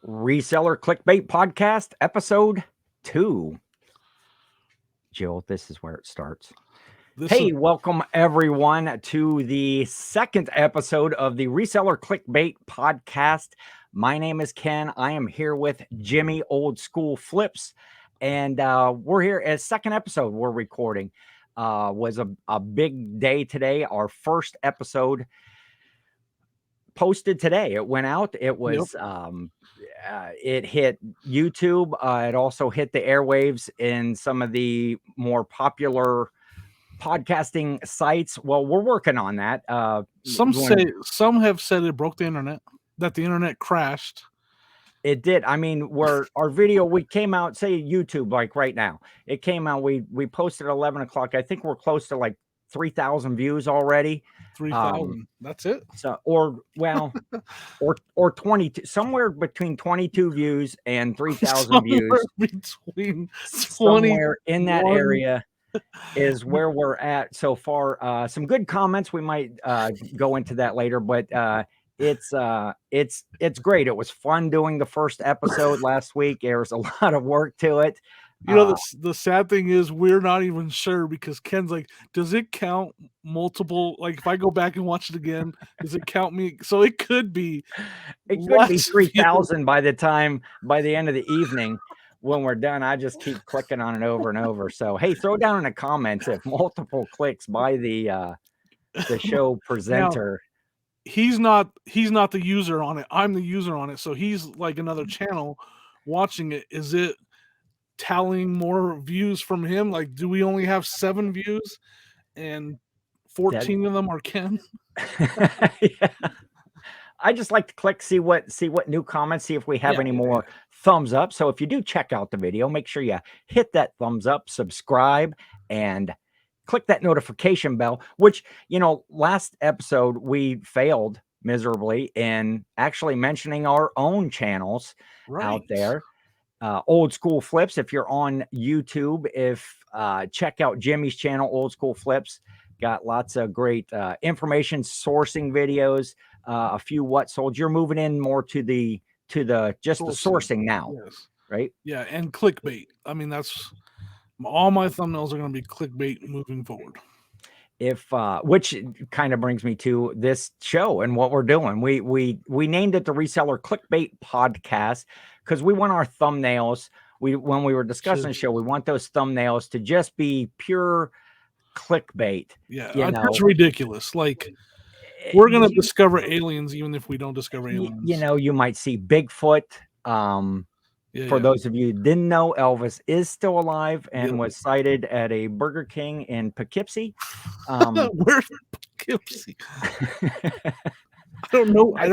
Reseller Clickbait Podcast, Episode 2. Jill, this is where it starts. Welcome everyone to the second episode of the Reseller Clickbait Podcast. My name is Ken. I am here with Jimmy Old School Flips, and we're here at second episode we're recording. Was a big day today. Our first episode posted today. It went out. It was it hit YouTube. It also hit the airwaves in some of the more popular podcasting sites. Well, we're working on that. Some have said it broke the internet, that the internet crashed. It did. I mean, our video, we came out, say YouTube, like right now, it came out, we posted at 11 o'clock. I think we're close to like 3,000 views already. 3,000. That's it. So, or 22, somewhere between 22 views and 3,000 views. Between somewhere in that area is where we're at so far. Some good comments. We might go into that later, but it's great. It was fun doing the first episode last week. There was a lot of work to it. You know, the sad thing is we're not even sure, because Ken's like, does it count multiple? Like, if I go back and watch it again, does it count me? So it could be 3,000 by the end of the evening. When we're done, I just keep clicking on it over and over. So, hey, throw down in the comments if multiple clicks by the show presenter. Now, he's not the user on it. I'm the user on it. So he's like another channel watching it. Is it tallying more views from him? Like, do we only have 7 views and 14 of them are Ken? Yeah. I just like to click, see what new comments, see if we have any more thumbs up. So if you do check out the video, make sure you hit that thumbs up, subscribe, and click that notification bell, which, last episode we failed miserably in actually mentioning our own channels out there. Old School Flips. If you're on YouTube, check out Jimmy's channel, Old School Flips. Got lots of great information, sourcing videos, a few what sold. You're moving in more to the sourcing now, right? Yeah, and clickbait. I mean, that's all my thumbnails are going to be clickbait moving forward. Which kind of brings me to this show and what we're doing. We named it the Reseller Clickbait Podcast because we want our thumbnails. When we were discussing the show, we want those thumbnails to just be pure clickbait. Yeah, that's ridiculous. Like, we're going to discover aliens even if we don't discover aliens. You might see Bigfoot. For those of you who didn't know, Elvis is still alive and was sighted at a Burger King in Poughkeepsie. Where's Poughkeepsie? I don't know. I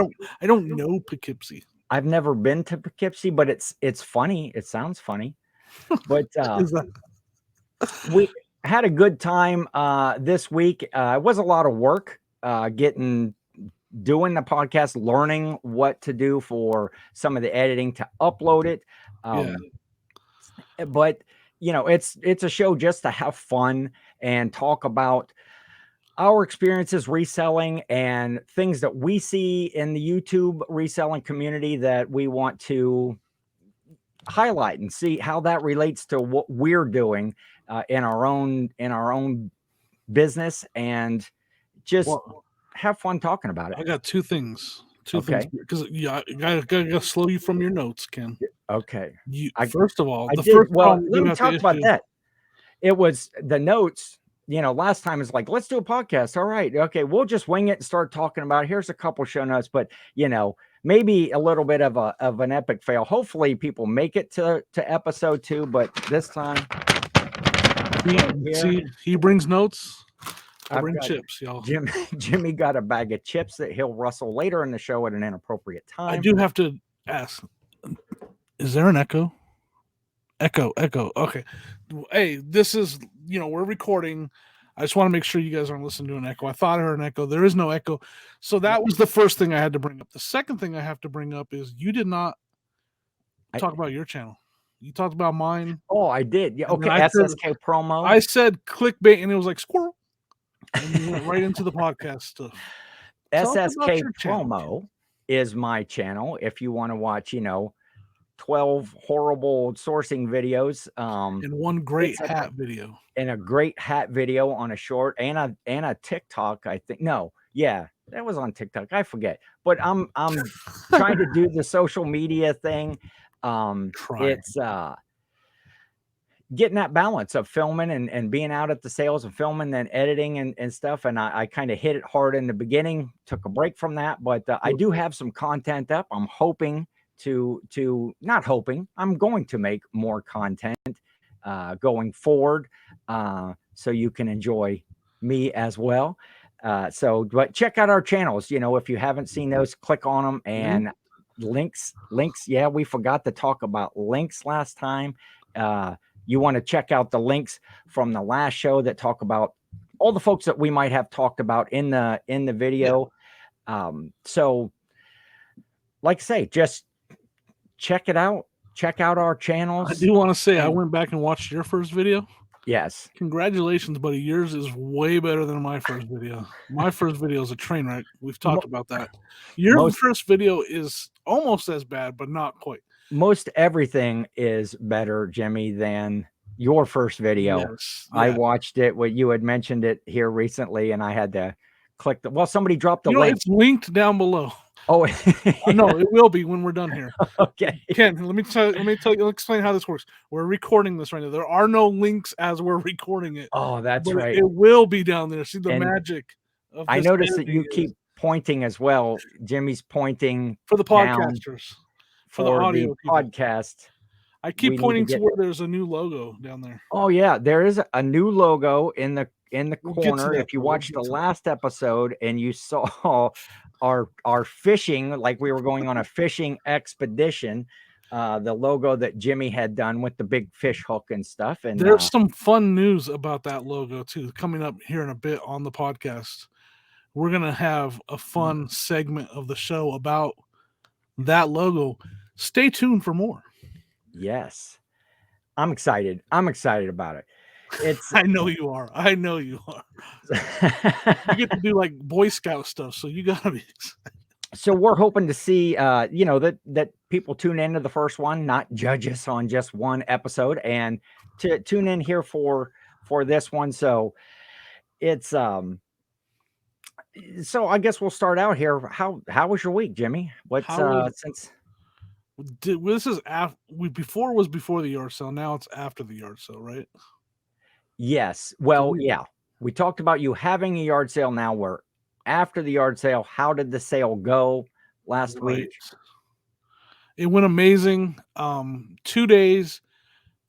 don't know Poughkeepsie. I've never been to Poughkeepsie, but it's funny. It sounds funny. But we had a good time this week. It was a lot of work doing the podcast, learning what to do for some of the editing to upload it. But it's a show just to have fun and talk about our experiences reselling and things that we see in the YouTube reselling community that we want to highlight and see how that relates to what we're doing in our own business, and just have fun talking about it. I got two things. Because I gotta slow you from your notes, Ken. Okay. First of all, let me talk about that. It was the notes. Last time it's like, let's do a podcast. All right. Okay. We'll just wing it and start talking about it. Here's a couple show notes, but maybe a little bit of an epic fail. Hopefully people make it to episode 2, but this time he brings notes. I bring chips, y'all. Jimmy got a bag of chips that he'll rustle later in the show at an inappropriate time. I do have to ask, is there an echo? Echo. Okay. Hey, this is, we're recording. I just want to make sure you guys aren't listening to an echo. I thought I heard an echo. There is no echo. So that was the first thing I had to bring up. The second thing I have to bring up is you did not talk about your channel. You talked about mine. Oh, I did. Yeah. Okay. SSK promo. I said clickbait and it was like squirrel. And you went right into the podcast stuff. SSK promo is my channel. If you want to watch, 12 horrible sourcing videos. And one great it's a- hat video. and a great hat video on a short and a TikTok, I think. No, yeah, that was on TikTok. I forget. But I'm trying to do the social media thing. It's getting that balance of filming and being out at the sales and filming and editing and stuff. And I kind of hit it hard in the beginning, took a break from that, but I do have some content up. I'm hoping not hoping, I'm going to make more content going forward, so you can enjoy me as well. But check out our channels. If you haven't seen those, click on them. And links. Yeah, we forgot to talk about links last time. You want to check out the links from the last show that talk about all the folks that we might have talked about in the video. So like I say, just check it out. Check out our channels. I do want to say I went back and watched your first video. Yes. Congratulations, buddy. Yours is way better than my first video. My first video is a train wreck. We've talked about that. Your first video is almost as bad, but not quite. Most everything is better, Jimmy, than your first video. Yes, I watched it. You had mentioned it here recently, and I had to click somebody dropped the link. It's linked down below. Oh, no, it will be when we're done here. Okay. Ken, let me tell you, explain how this works. We're recording this right now. There are no links as we're recording it. Oh, that's right. It will be down there. See the magic of this. I noticed that you keep pointing as well. Jimmy's pointing for the podcasters, for the audio podcast. I keep pointing to where there's a new logo down there. Oh yeah, there is a new logo in the corner. If you watched the last episode and you saw our fishing, like we were going on a fishing expedition, the logo that Jimmy had done with the big fish hook and stuff. And there's some fun news about that logo too coming up here in a bit on the podcast. We're gonna have a fun segment of the show about that logo. Stay tuned for more. Yes, I'm excited. I'm excited about it. I know you are. You get to do like Boy Scout stuff, so you gotta be excited. So we're hoping to see, that people tune into the first one, not judge us on just one episode, and to tune in here for this one. So it's so I guess we'll start out here. How was your week, Jimmy? This is before was before the yard sale. Now it's after the yard sale, right? Yes. Well, yeah. We talked about you having a yard sale. Now we're after the yard sale. How did the sale go last week? It went amazing. 2 days,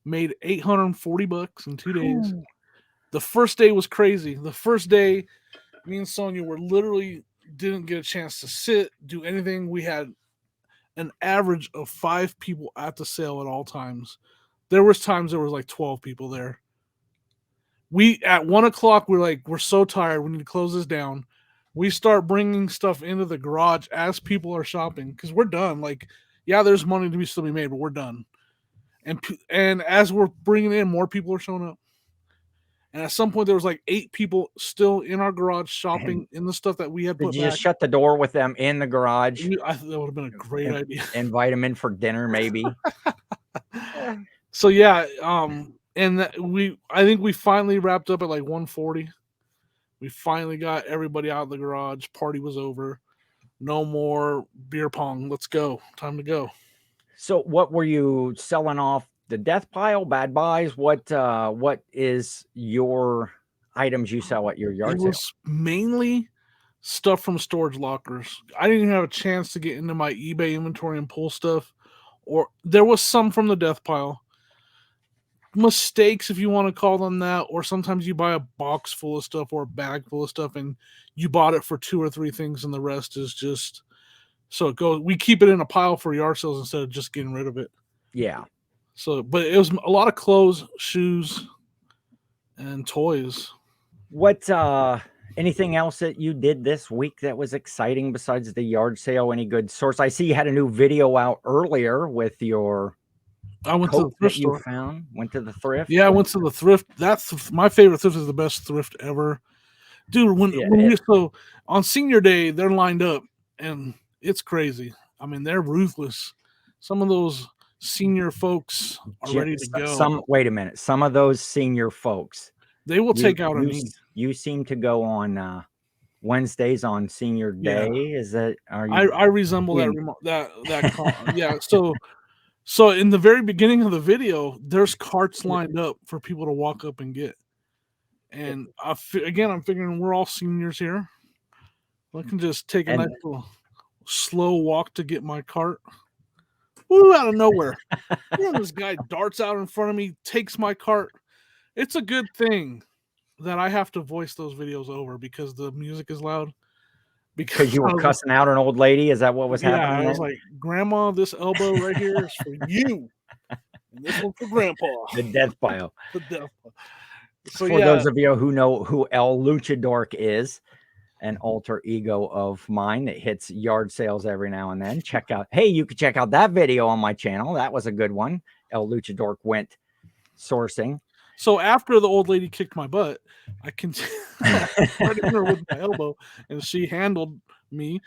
made $840 in 2 days. The first day was crazy. The first day, me and Sonia didn't get a chance to sit, do anything. We had an average of 5 people at the sale at all times. There was times there was like 12 people there. At 1 o'clock, we're so tired. We need to close this down. We start bringing stuff into the garage as people are shopping because we're done. Like, yeah, there's money to still be made, but we're done. And as we're bringing in, more people are showing up. And at some point, there was like 8 people still in our garage shopping in the stuff that we had put back. Did you just shut the door with them in the garage? I thought that would have been a great idea. Invite them in for dinner, maybe. So yeah, and I think we finally wrapped up at like 1:40. We finally got everybody out of the garage. Party was over. No more beer pong. Let's go. Time to go. So what were you selling off? The death pile, bad buys? What is your items you sell at your yard sale? It was mainly stuff from storage lockers. I didn't even have a chance to get into my eBay inventory and pull stuff. Or there was some from the death pile. Mistakes, if you want to call them that, or sometimes you buy a box full of stuff or a bag full of stuff and you bought it for 2 or 3 things and the rest is just so it goes. We keep it in a pile for yard sales instead of just getting rid of it. Yeah. So, but it was a lot of clothes, shoes, and toys. What anything else that you did this week that was exciting besides the yard sale? Any good source? I see you had a new video out earlier with your I went to the thrift store. Went to the thrift. Yeah, I went to the thrift. That's my favorite thrift. Is the best thrift ever, dude. So on senior day, they're lined up, and it's crazy. I mean, they're ruthless. Some of those senior folks are ready to go. Wait a minute. Some of those senior folks, They will take out a knee. You seem to go on Wednesdays on Senior Day. Is that? Are you? I resemble that. Yeah. So in the very beginning of the video, there's carts lined up for people to walk up and get. And again, I'm figuring we're all seniors here. I can just take a nice little slow walk to get my cart. Woo, out of nowhere. This guy darts out in front of me, takes my cart. It's a good thing that I have to voice those videos over because the music is loud. Because you were cussing out an old lady? Is that what was happening? Yeah, I was like, Grandma, this elbow right here is for you. And this one for Grandpa. The death pile. The death pile. So, for those of you who know who El Luchador is, an alter ego of mine that hits yard sales every now and then. You can check out that video on my channel. That was a good one. El Luchador went sourcing. So after the old lady kicked my butt, I continued her with my elbow, and she handled me.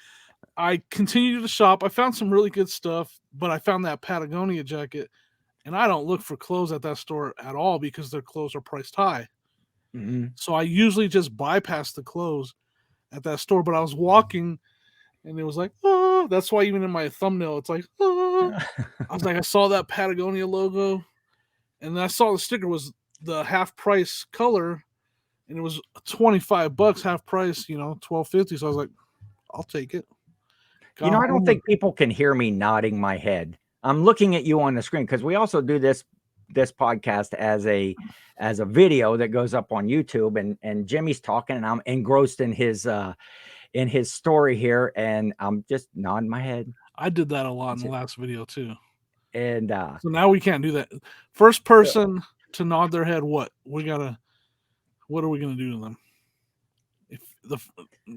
I continued to shop. I found some really good stuff, but I found that Patagonia jacket, and I don't look for clothes at that store at all because their clothes are priced high. Mm-hmm. So I usually just bypass the clothes at that store, but I was walking and it was like, oh, that's why even in my thumbnail, it's like, oh. I was like, I saw that Patagonia logo and I saw the sticker was the half price color and it was $25 half price, $12.50. So I was like, I'll take it. I don't think people can hear me nodding my head. I'm looking at you on the screen because we also do this podcast as a video that goes up on YouTube, and Jimmy's talking and I'm engrossed in his story here and I'm just nodding my head. I did that a lot in the last video too. And so now we can't do that. First person to nod their head, what are we gonna do to them?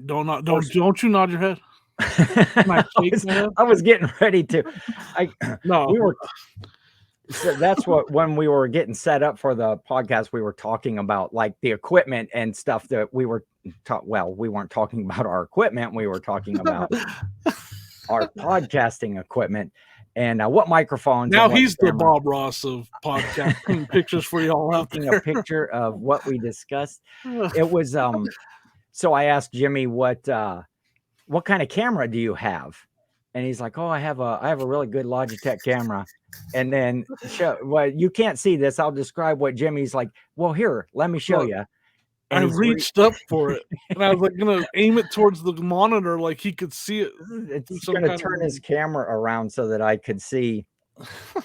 Don't you nod your head? I was getting ready to. So that's when we were getting set up for the podcast, we were talking about like the equipment and stuff that we were we weren't talking about our equipment. We were talking about our podcasting equipment and what microphones. Now he's the Bob Ross of podcasting pictures for y'all out there. A picture of what we discussed. It was, so I asked Jimmy, what kind of camera do you have? And he's like, I have a really good Logitech camera. And then you can't see this. I'll describe what Jimmy's like. Well, here, let me show you. And I reached up for it, and I was like going to aim it towards the monitor, like he could see it. It's going to turn his camera around so that I could see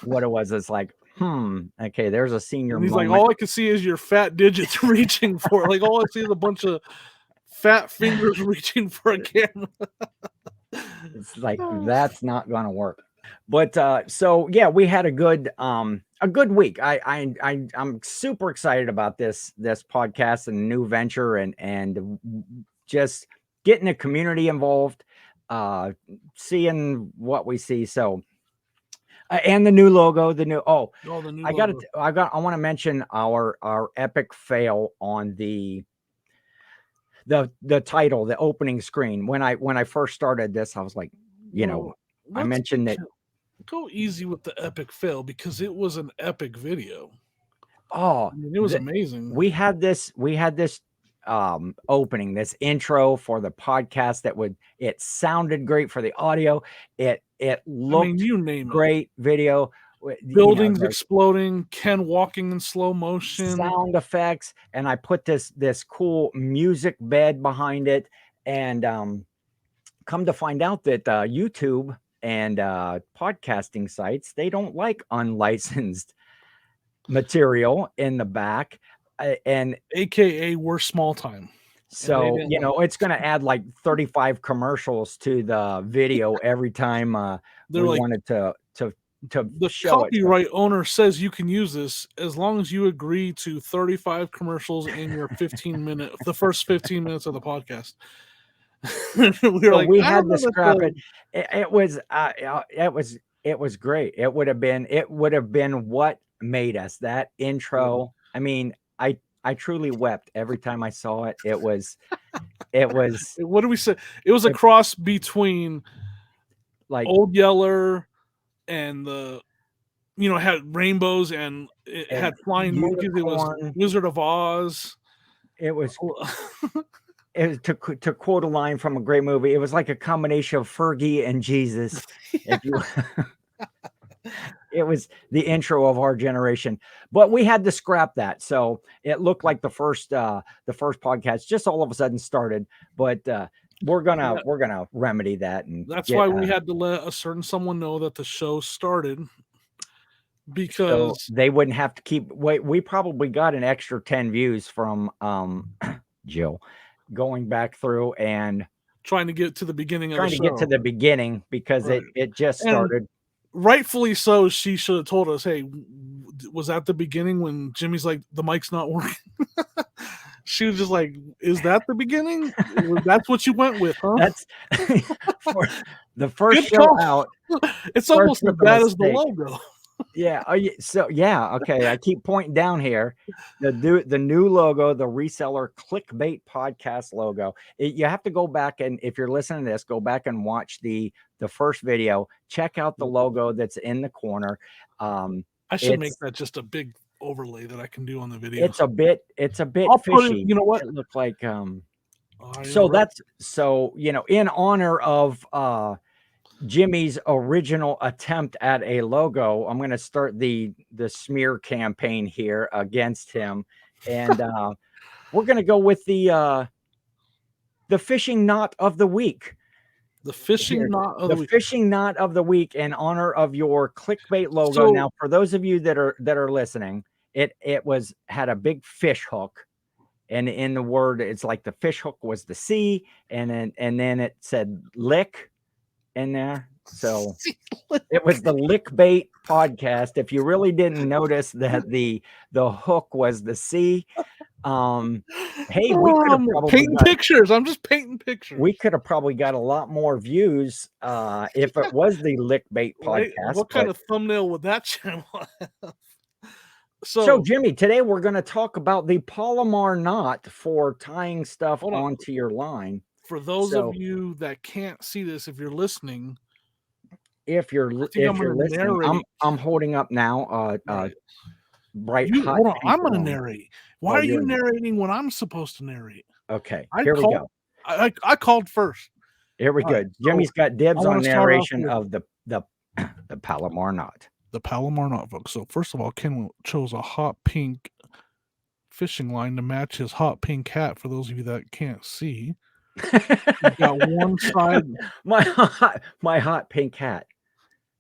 what it was. It's like, okay, there's a senior. And he's like, all I can see is your fat digits reaching for it. Like all I see is a bunch of fat fingers reaching for a camera. It's like that's not going to work. But so yeah, we had a good week. I'm super excited about this podcast and new venture and just getting the community involved, seeing what we see. So and the new logo, I want to mention our epic fail on the title, the opening screen. When I first started this, I was like, I mentioned that. Go easy with the epic fail because it was an epic video. It was amazing. We had this opening, this intro for the podcast it sounded great for the audio. It looked great video. Buildings exploding, Ken walking in slow motion, sound effects, and I put this cool music bed behind it. And come to find out that YouTube and podcasting sites, they don't like unlicensed material in the back, and AKA we're small time. So it's going to add like 35 commercials to the video every time we wanted to the show copyright owner says you can use this as long as you agree to 35 commercials in your the first 15 minutes of the podcast. we had to scrap it. It was great. It would have been what made us that intro. I mean, I truly wept every time I saw it. It was what do we say? It was a cross between like Old Yeller and the had rainbows and it And had flying monkeys. It was unicorn. Wizard of Oz. It was to quote a line from a great movie. It was like a combination of Fergie and Jesus. If you, it was the intro of our generation, but we had to scrap that. So it looked like the first podcast just all of a sudden started, but we're gonna remedy that, and That's why we had to let a certain someone know that the show started, because so they wouldn't have to keep wait. We probably got an extra 10 views from Jill going back through and trying to get to the beginning of the show. get to the beginning, because Right. it just started. And rightfully so. She should have told us, hey, was that the beginning when Jimmy's like, the mic's not working? She was just like, is that the beginning? That's what you went with, huh? That's for the first Good show call. out. It's almost as bad as the logo. Yeah. So yeah. Okay. I keep pointing down here. The new logo, the Reseller Clickbait Podcast logo. You have to go back, and if you're listening to this, go back and watch the first video. Check out the logo that's in the corner. I should make that just a big overlay that I can do on the video. It's a bit I'll fishy. put it, you know what? It looked like in honor of Jimmy's original attempt at a logo, I'm going to start the smear campaign here against him, and we're going to go with the fishing knot of the week. The fishing knot of the week. Fishing knot of the week in honor of your clickbait logo. So, now, for those of you that are listening, it had a big fish hook, and in the word, it's like the fish hook was the C, and then it said lick in there. So it was the Lickbait Podcast. If you really didn't notice that the hook was the C, hey, we could have probably painting pictures. I'm just painting pictures. We could have probably got a lot more views if it was the Lickbait Podcast. What kind of thumbnail would that channel have? So Jimmy, today we're going to talk about the Palomar knot for tying stuff onto your line. For those of you that can't see this, if you're listening, listening, I'm holding up now. Bright hot. Hold on, I'm going to narrate. Why are you narrating when I'm supposed to narrate? Okay, here we go. I called first. Here we go. Jimmy's got dibs on narration of the Palomar knot. The Palomar knot, folks. So first of all, Ken chose a hot pink fishing line to match his hot pink hat. For those of you that can't see, he's got one side. My hot pink hat.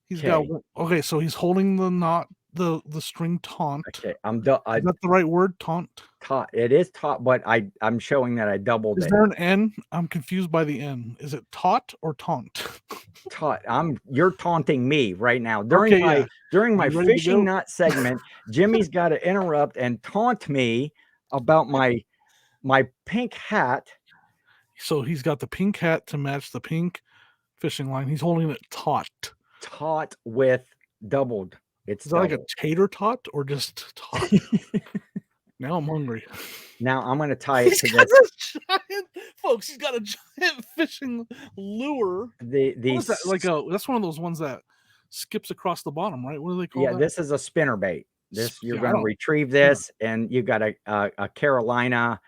He's got okay. So he's holding the knot, the string taunt. Okay, is that the right word? Taunt. It is taut, but I'm showing that I doubled it. Is there an N? I'm confused by the N. Is it taut or taunt? Taunt. You're taunting me right now. During my fishing knot segment, Jimmy's got to interrupt and taunt me about my pink hat. So he's got the pink hat to match the pink fishing line. He's holding it taut. Taut with doubled. Is that like a tater tot or just taut? Now I'm hungry. Now I'm going to tie it to this. Folks, he's got a giant fishing lure. What is that? That's one of those ones that skips across the bottom, right? What do they call that? Yeah, this is a spinner bait. You're going to retrieve this, and you got a Carolina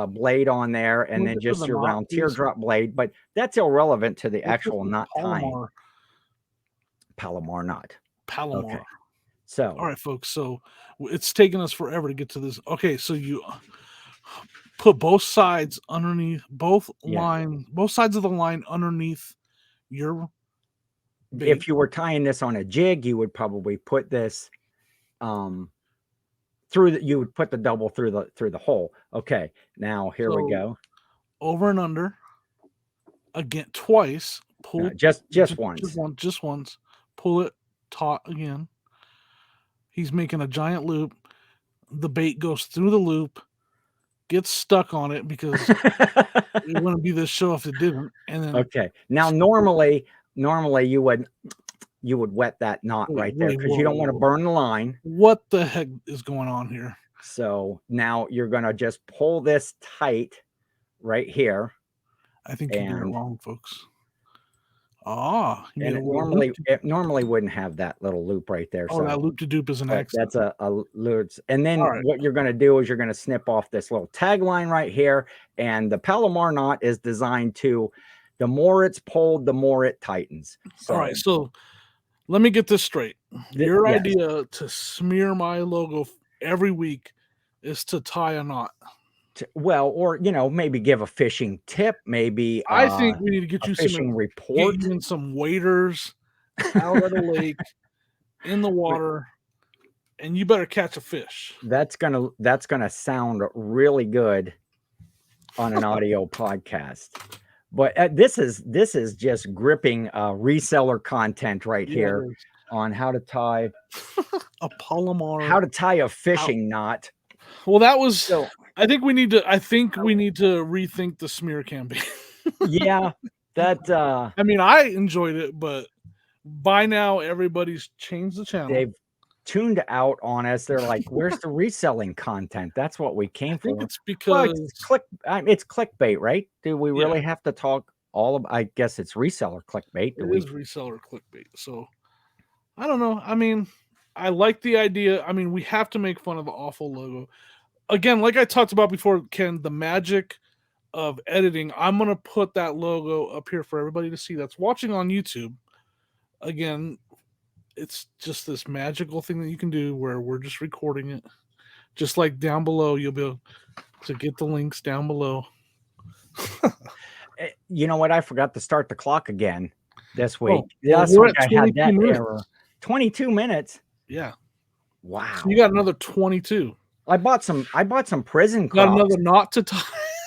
blade on there, and then just your round teardrop blade. But that's irrelevant to the actual knot tying. Palomar knot. Palomar. Okay. So, all right, folks. So it's taken us forever to get to this. Okay, so you put both sides underneath both sides of the line underneath your bait. If you were tying this on a jig, you would probably put this you would put the double through the hole. Okay, now here we go. Over and under again twice. Pull just once. Just once. Pull it taut again. He's making a giant loop. The bait goes through the loop, gets stuck on it because it wouldn't be this show if it didn't. And then okay. Now normally you would wet that knot right there because you don't want to burn the line. What the heck is going on here? So now you're gonna just pull this tight right here. I think you're doing it wrong, folks. Ah, you And know, it normally wouldn't have that little loop right there. oh, So that loop to dupe is an but accident. that's a loop. And then All right. what you're going to do is you're going to snip off this little tagline right here. And the Palomar knot is designed to, the more it's pulled, the more it tightens. So All right. So let me get this straight. Your yes, idea to smear my logo every week is to tie a knot. well, or you know, maybe give a fishing tip, maybe I think we need to get a you fishing get report. you in some waders out at a lake in the water, and you better catch a fish. That's gonna sound really good on an audio podcast. But this is just gripping reseller content right Yeah, here on how to tie a Palomar. a fishing knot. Well, that was. So I think we need to rethink the smear campaign. yeah, that I mean, I enjoyed it, but by now everybody's changed the channel. they've tuned out on us. They're like, "Where's the reselling content?" That's what we came I think for. it's Well, because it's clickbait, right? Do we Yeah. really have to talk all of? I guess it's reseller clickbait. it is reseller clickbait. So I don't know. I mean, I like the idea. I mean, we have to make fun of the awful logo. Again, like I talked about before, Ken, the magic of editing. I'm gonna put that logo up here for everybody to see that's watching on YouTube. Again, it's just this magical thing that you can do where we're just recording it. Just like down below, you'll be able to get the links down below. You know what? I forgot to start the clock again this week. Oh, well, Last we're week at I had 22 that minutes. error. 22 minutes. Yeah. Wow. So you got another 22. I bought some prison You got Crocs. another knot to tie.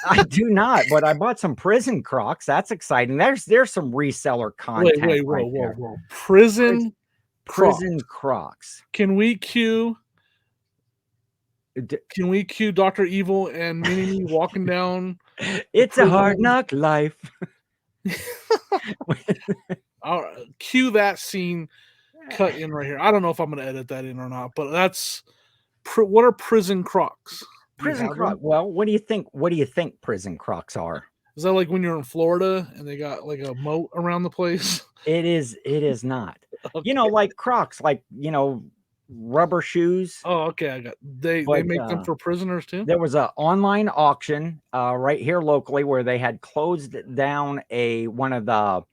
I do not, but I bought some prison Crocs. That's exciting. There's some reseller content. Whoa. Prison Crocs. Can we cue Dr. Evil and Mini walking down? It's a hard knock life. Cue that scene cut in right here. I don't know if I'm going to edit that in or not, but that's what are prison Crocs? Prison Crocs. Well, what do you think? What do you think prison Crocs are? Is that like when you're in Florida and they got like a moat around the place? It is. It is not. Okay. You know, like Crocs, like rubber shoes. Oh, okay. I got. They make them for prisoners too. There was an online auction right here locally where they had closed down one of the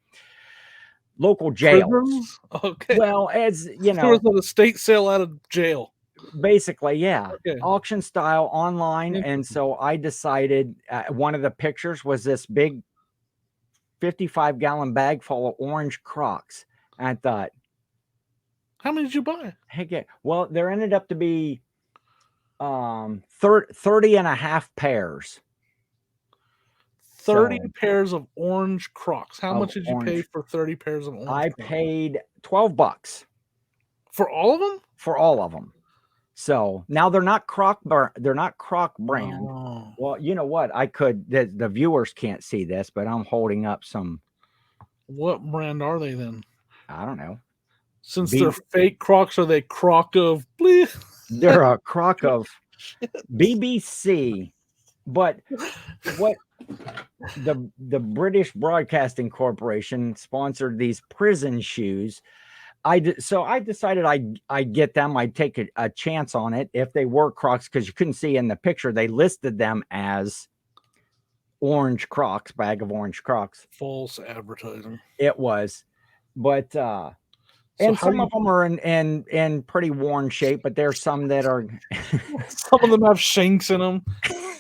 local jails. Prisons? Okay. Well, as you know, there was an estate sale out of jail. Basically, yeah. Okay. Auction style online. And so I decided one of the pictures was this big 55-gallon bag full of orange Crocs. And I thought, how many did you buy? Heck yeah. Well, there ended up to be 30 and a half pairs. 30 pairs of orange Crocs. How much did you pay for 30 pairs of orange I Crocs? paid $12. For all of them? For all of them. So now they're not Croc brand. Oh. Well, you know what? The viewers can't see this, but I'm holding up some. What brand are they then? I don't know. Since they're fake Crocs, are they Croc of bleep? They're a Croc of BBC. But what the British Broadcasting Corporation sponsored these prison shoes. So I decided I'd get them. I'd take a chance on it if they were Crocs, because you couldn't see in the picture. They listed them as orange Crocs, bag of orange Crocs. False advertising. It was, but and some of them are in pretty worn shape, but there's some that are. Some of them have shanks in them.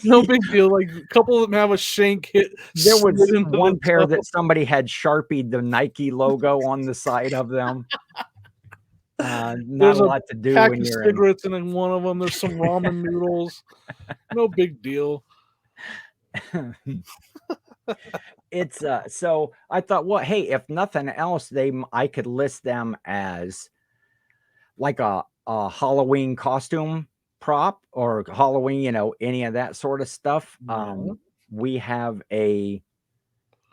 No big deal. Like a couple of them have a shank hit. There was one pair that somebody had Sharpied the Nike logo on the side of them. Not a lot to do pack when of you're cigarettes, and in one of them there's some ramen noodles. No big deal. It's so I thought, well, hey, if nothing else, I could list them as like a Halloween costume prop or Halloween, any of that sort of stuff. We have a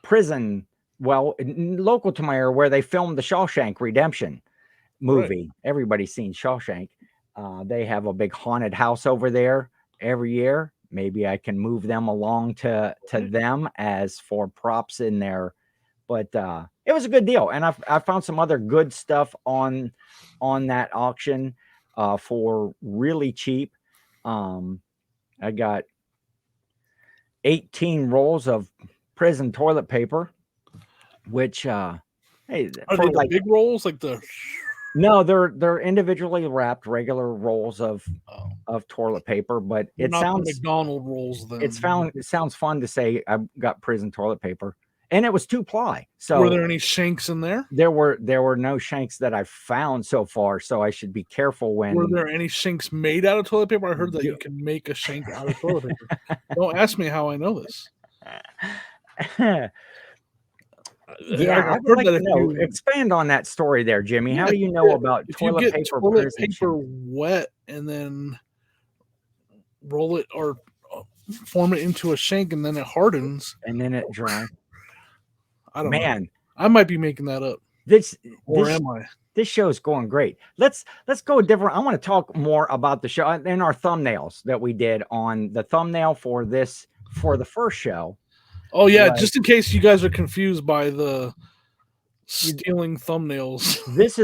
prison, local to my area, where they filmed the Shawshank Redemption movie. Right. Everybody's seen Shawshank. They have a big haunted house over there every year. Maybe I can move them along to them as for props in their But it was a good deal, and I found some other good stuff on that auction for really cheap. I got 18 rolls of prison toilet paper, which hey, Are for they the like big rolls, like the? no, they're individually wrapped regular rolls of Oh, toilet paper, but they're it not the sounds McDonald rolls then. it sounds fun to say I've got prison toilet paper, and it was 2-ply. Were So there any shanks in there? there were no shanks that I've found so far, so I should be careful Were when there any shanks made out of toilet paper? I heard that do- you can make a shank out of toilet paper. Don't ask me how I know this. Yeah, I I've would heard like that to if know. you Expand on that story there, Jimmy. How yeah, do you know about if you toilet get paper toilet prison paper shanks? wet and then roll it or form it into a shank and then it hardens, And then it dries. I don't know. Man, I might be making that up, this or this am I? this show's going great. Let's go different. I want to talk more about the show and our thumbnails that we did on the thumbnail for the first show. Oh yeah, was- just in case you guys are confused by the stealing thumbnails. this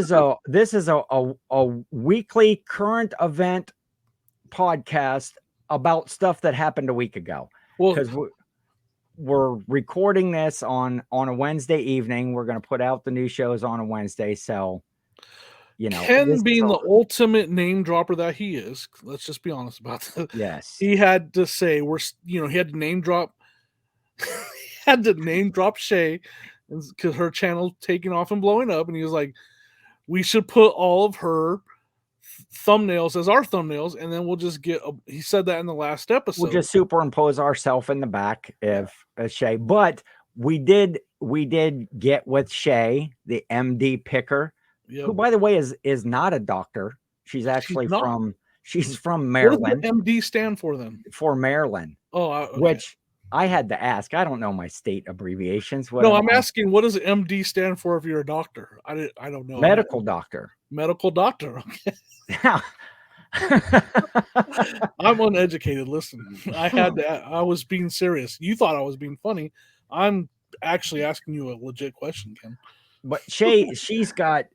is a weekly current event podcast about stuff that happened a week ago. Well, Because we're recording this on a Wednesday evening. We're going to put out the new shows on a Wednesday. So, Ken being the ultimate name dropper that he is, let's just be honest about that. yes, He had to say he had to name drop Shay because her channel taking off and blowing up, and he was like, we should put all of her thumbnails as our thumbnails, and then we'll just get he said that in the last episode. we'll just superimpose ourselves in the back if Shay. But we did get with Shay, the MD picker, who, by the way, is not a doctor. She's actually she's from Maryland. What does the MD stand for then? For Maryland. Oh, okay. Which I had to ask. I don't know my state abbreviations. No, I'm asking, what does MD stand for if you're a doctor? I don't know. Medical doctor. Medical doctor. Okay. I'm uneducated. Listen, I was being serious. You thought I was being funny. I'm actually asking you a legit question, Ken. But she's got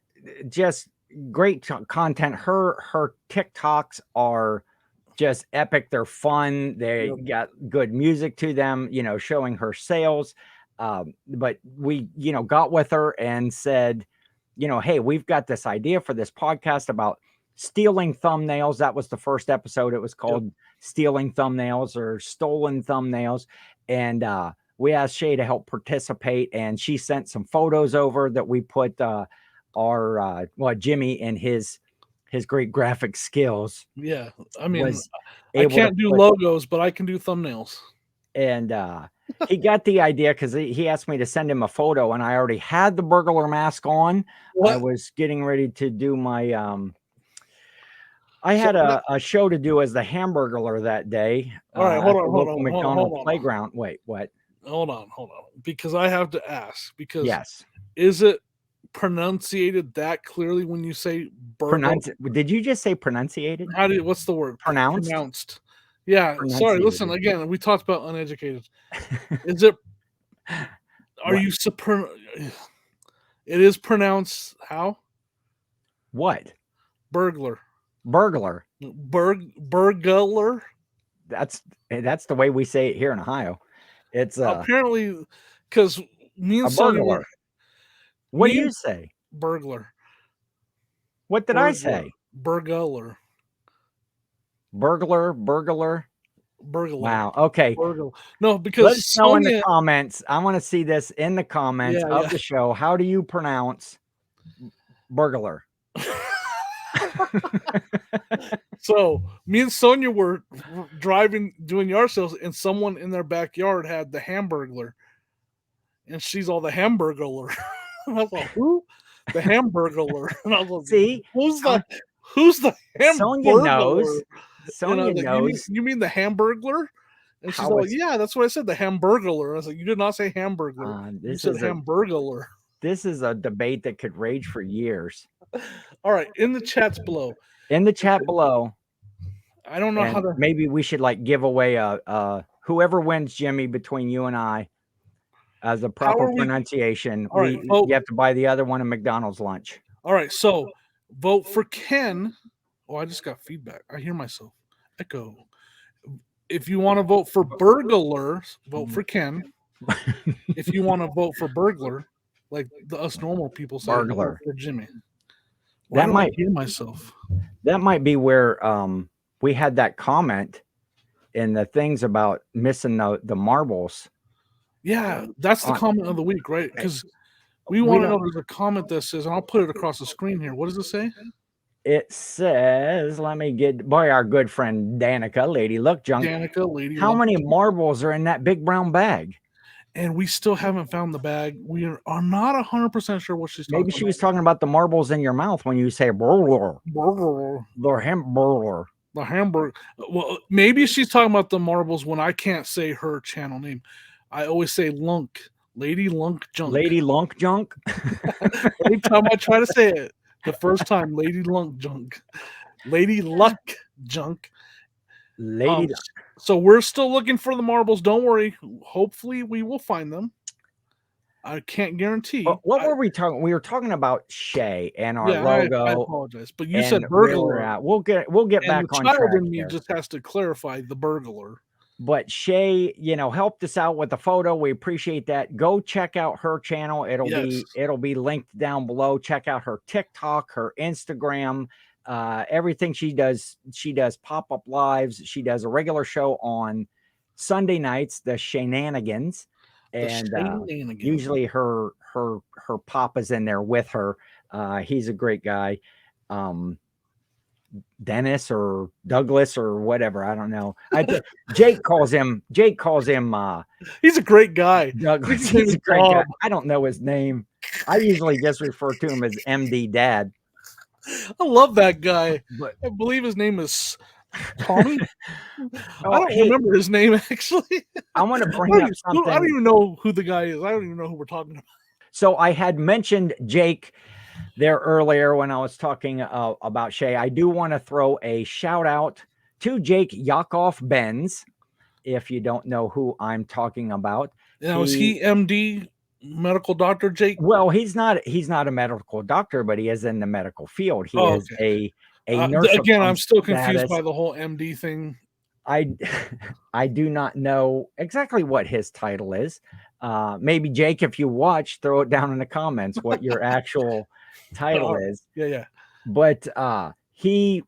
just great content. Her TikToks are just epic. They're fun. They got good music to them, showing her sales. But we, got with her and said, hey, we've got this idea for this podcast about stealing thumbnails. That was the first episode. It was called Stealing Thumbnails or Stolen Thumbnails. And we asked Shay to help participate, and she sent some photos over that we put Jimmy and his great graphic skills. Yeah. I mean, I can't do logos, but I can do thumbnails. And he got the idea because he asked me to send him a photo, and I already had the burglar mask on. What? I was getting ready to do my I had a show to do as the Hamburglar that day. All right, hold on. McDonald's playground. Wait, what? Hold on. Because I have to ask. Because yes, is it pronunciated that clearly when you say burglar? Did you just say pronunciated? What's the word? Pronounced. Yeah. Sorry. Listen again. We talked about uneducated. Is it? Are you It is pronounced how? What? Burglar. Burglar. Burglar. That's the way we say it here in Ohio. It's apparently because me and Sonia. What do you say? Burglar. What did I say? Burglar. Burglar. Wow. Okay. Burglar. No, because let us know in the comments. I want to see this in the comments of the show. How do you pronounce burglar? So me and Sonia were doing yard sales, and someone in their backyard had the Hamburglar, and she's all the Hamburglar. And I was like, who? The Hamburglar. And I was like, see, who's the Hamburglar? Sonia knows. Sonia knows. You mean the Hamburglar? And she's like, yeah, that's what I said, the Hamburglar. I was like, you did not say Hamburglar. You said Hamburglar. This is a debate that could rage for years. All right, in the chats below. In the chat below. I don't know how to. Maybe we should give away whoever wins, Jimmy, between you and I. as a How proper are we? pronunciation. All right, vote. You have to buy the other one at McDonald's lunch. All right, so vote for Ken. Oh, I just got feedback. I hear myself. Echo. If you want to vote for burglar, vote for Ken. If you want to vote for burglar, like us normal people say, Burglar. vote for Jimmy. Why That do might I hear myself? That might be where we had that comment in the things about missing the marbles. Yeah, that's the comment of the week, right? Because we want to know. There's a comment that says, and I'll put it across the screen here. What does it say? It says, let me get by our good friend Danica, Lady Luck Junk. Danica, Lady How Luck many Junk. marbles are in that big brown bag? And we still haven't found the bag. We are not 100% sure what she's talking about. Maybe she was talking about the marbles in your mouth when you say burglar. Burglar. The hamburger. The hamburger. Well, maybe she's talking about the marbles when I can't say her channel name. I always say Lunk. Lady Lunk Junk. Lady Lunk Junk? Every time I try to say it, the first time, Lady Lunk Junk. Lady Luck Junk. Lady. So we're still looking for the marbles. Don't worry. Hopefully we will find them. I can't guarantee. What were we talking? We were talking about Shay and our logo. I apologize, but you said burglar. We'll get back on track. The child in me just has to clarify the burglar. But Shay, helped us out with the photo. We appreciate that. Go check out her channel. It'll be linked down below. Check out her TikTok, her Instagram, everything she does. She does pop-up lives. She does a regular show on Sunday nights, the Shenanigans. And usually her papa's in there with her. He's a great guy. Dennis or Douglas or whatever. I don't know. Jake calls him. He's a great guy. Douglas. He's a great guy. I don't know his name. I usually just refer to him as MD Dad. I love that guy. But I believe his name is Tommy. I don't remember his name actually. I want to bring up something. I don't even know who the guy is. I don't even know who we're talking about. So I had mentioned Jake there earlier when I was talking about Shay. I do want to throw a shout out to Jake Yakov Benz. If you don't know who I'm talking about, now is he MD medical doctor Jake? Well, he's not a medical doctor, but he is in the medical field. He is a nurse. Again, I'm still confused by the whole MD thing. I do not know exactly what his title is. Maybe Jake, if you watch, throw it down in the comments what your actual title is. Yeah. But he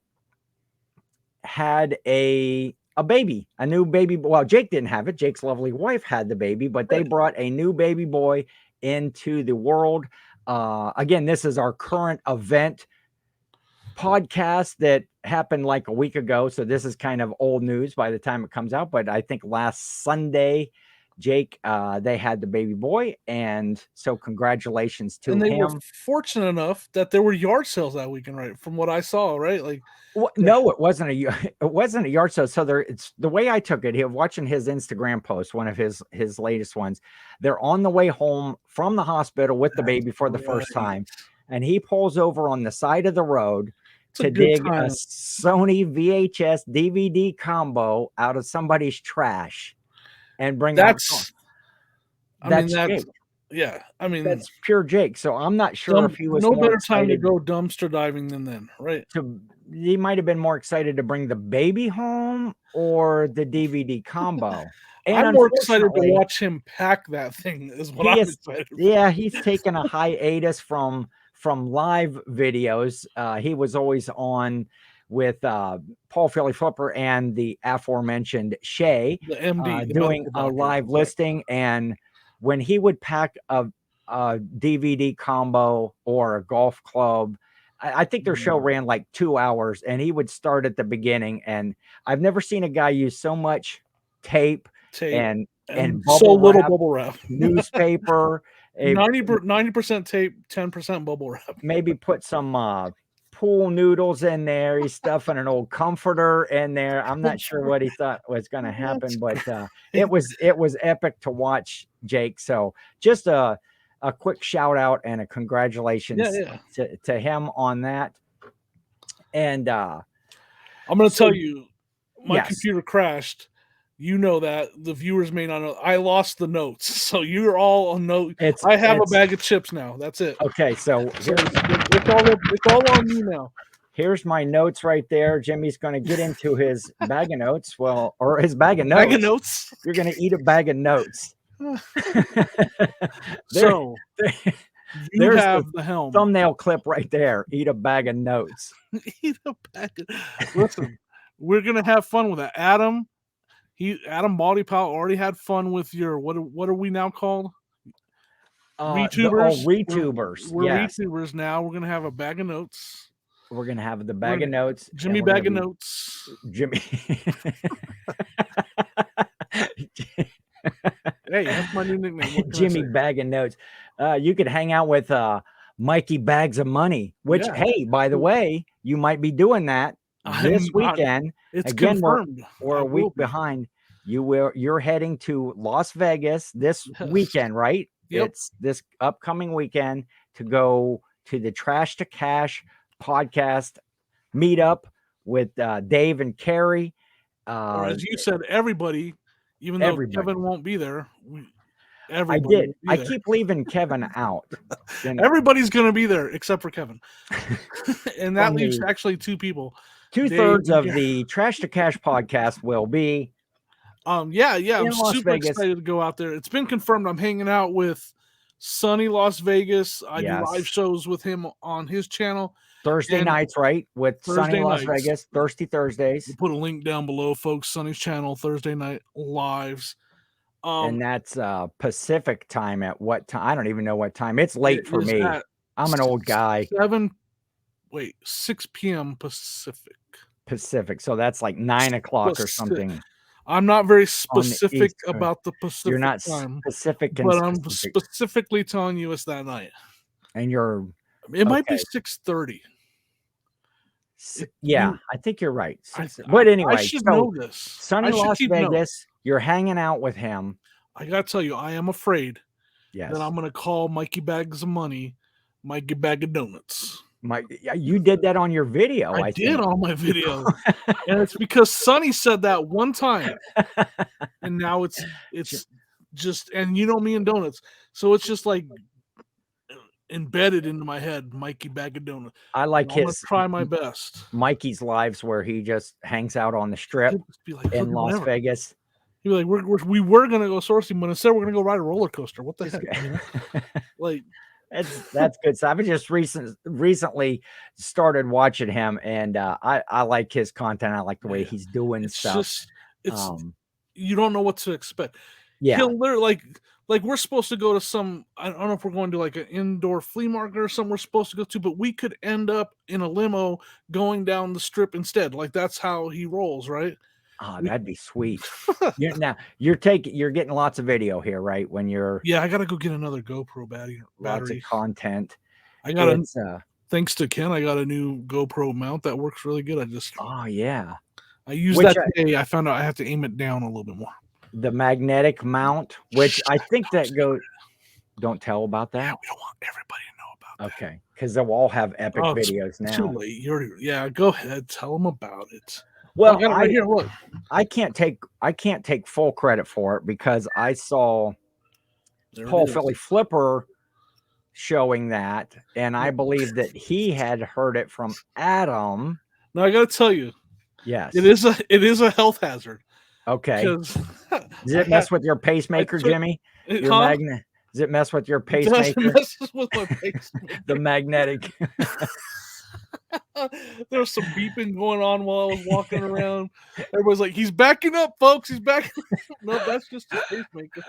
had a baby, a new baby. Well, Jake didn't have it. Jake's lovely wife had the baby, but they brought a new baby boy into the world. Again, this is our current event podcast that happened like a week ago. So this is kind of old news by the time it comes out. But I think last Sunday, Jake, they had the baby boy. And so congratulations to him. And they were fortunate enough that there were yard sales that weekend, right? From what I saw, right? Like, no, it wasn't a yard sale. So it's the way I took it. Watching his Instagram post, one of his latest ones. They're on the way home from the hospital with the baby for the first time. And he pulls over on the side of the road to dig a Sony VHS DVD combo out of somebody's trash and bring that's Jake. Yeah, I mean that's pure Jake. So I'm not sure if he was no better time to go dumpster diving than then, right? He might have been more excited to bring the baby home or the DVD combo. And I'm more excited to watch him pack that thing. Is what I'm excited for. Yeah, he's taken a hiatus from live videos. He was always on with Paul Philly Flipper and the aforementioned Shay, the MD, doing a live listing. And when he would pack a DVD combo or a golf club, I think their show ran like 2 hours, and he would start at the beginning. And I've never seen a guy use so much tape and bubble wrap, newspaper. 90% tape, 10% bubble wrap. Maybe put some pool noodles in there. He's stuffing an old comforter in there. I'm not sure what he thought was going to happen, but it was epic to watch, Jake. So just a quick shout out and a congratulations to him on that. And I'm going to tell you, my computer crashed. You know that the viewers may not know. I lost the notes, so you're all on note. It's I have a bag of chips now. That's it. okay. So So it's all on you now. here's my notes right there. Jimmy's going to get into his bag of notes. Well, or his bag of notes. Bag of notes. You're going to eat a bag of notes. So you have the helm. Thumbnail clip right there. Eat a bag of notes. Eat a bag. Listen, we're gonna have fun with that. Adam Baldy Pal already had fun with your what are we now called? ReTubers. ReTubers. We're yes. ReTubers now. We're gonna have a bag of notes. We're gonna have the bag of notes. Jimmy bag of notes. Jimmy. Hey, that's my new nickname. Jimmy bag of notes. You could hang out with Mikey Bags of Money, which hey, by the way, you might be doing that this weekend. It's again, confirmed. We're a week behind. You're heading to Las Vegas this weekend, right? Yep. It's this upcoming weekend to go to the Trash to Cash podcast meetup with Dave and Carrie. Or as you said, everybody, even though Kevin won't be there. I did. I keep leaving Kevin out. Everybody's going to be there except for Kevin. And that leaves actually two people. 2/3 of the Trash to Cash podcast will be. Yeah. I'm super excited to go out there. It's been confirmed I'm hanging out with Sunny Las Vegas. I do live shows with him on his channel. Thursday nights, right? With Sunny Las Vegas, Thirsty Thursdays. We'll put a link down below, folks. Sunny's channel, Thursday night lives. And that's Pacific time at what time? I don't even know what time. It's late for me. I'm an old guy. 6 p.m. Pacific. So that's like 9 o'clock or something. I'm not very specific about the Pacific. You're not time, specific, but I'm specifically telling you it's that night. And it might be 6:30. Yeah, I think you're right. But anyway, I should know this. Sunny Las Vegas, you're hanging out with him. I gotta tell you, I am afraid that I'm gonna call Mikey Bags of Money, Mikey Bag of Donuts. You did that on your video. I did on my video, and it's because Sonny said that one time, and now it's just, and you know me and donuts, so it's just like embedded into my head. Mikey Bag of Donuts. I like I'm gonna try my best. Mikey's lives where he just hangs out on the strip in Las Vegas. He'd be like, we were gonna go sourcing, but instead we're gonna go ride a roller coaster. What the heck? Like. That's good. So I've just recently started watching him, and I like his content. I like the way he's doing stuff. You don't know what to expect. Yeah, he'll literally like we're supposed to go to some. I don't know if we're going to like an indoor flea market or something we're supposed to go to, but we could end up in a limo going down the strip instead. Like that's how he rolls, right? Oh, that'd be sweet. You're getting lots of video here, right? When you're I gotta go get another GoPro battery. Lots of content. I got thanks to Ken, I got a new GoPro mount that works really good. I used that today. I found out I have to aim it down a little bit more. The magnetic mount, which I think that goes. Don't tell about that. We don't want everybody to know about that. Okay, because they'll all have epic videos now. Too late. Go ahead. Tell them about it. Well, I got it right here. Look. I can't take full credit for it because I saw Paul Philly Flipper showing that, and I believe that he had heard it from Adam. Now I got to tell you, yes, it is a health hazard. Okay, does it mess with your pacemaker, Jimmy? Your magnet? Does it mess with your pacemaker? It messes with my pacemaker. The magnetic. There was some beeping going on while I was walking around. Everybody's like, he's backing up, folks. He's backing up. No, that's just a pacemaker.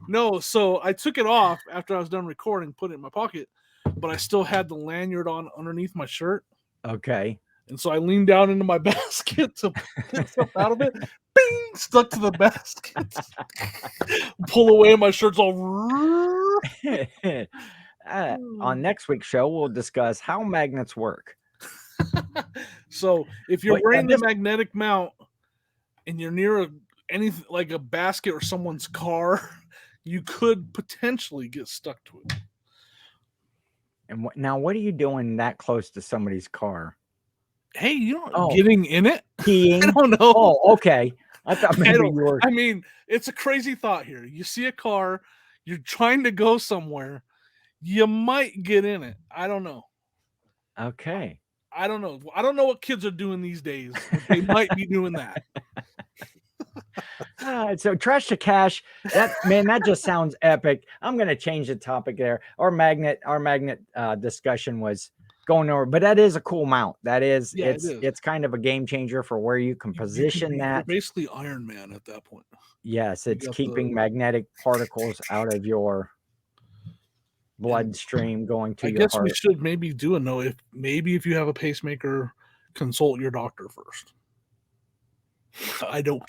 No, so I took it off after I was done recording, put it in my pocket, but I still had the lanyard on underneath my shirt. Okay. And so I leaned down into my basket to get stuff out of it. Bing! Stuck to the basket. Pull away, and my shirt's all. On next week's show, we'll discuss how magnets work. So if you're wearing the magnetic mount and you're near anything like a basket or someone's car, you could potentially get stuck to it. And now, what are you doing that close to somebody's car? Hey, you know, Oh, getting in it? I peeing. don't know. Oh, okay. I thought I maybe you were. mean, it's a crazy thought here. You see a car, you're trying to go somewhere, you might get in it. I don't know. Okay. I don't know. I don't know what kids are doing these days, but they might be doing that. So trash to cash, that man, that just sounds epic. I'm gonna change the topic there. Our magnet discussion was going over, but that is a cool mount. That is, Yeah, it is. it's kind of a game changer for where you can position You're that. basically Iron Man at that point. Yes, You it's got keeping magnetic particles out of your bloodstream going to I your guess we heart. should maybe do a note. If you have a pacemaker, consult your doctor first. I don't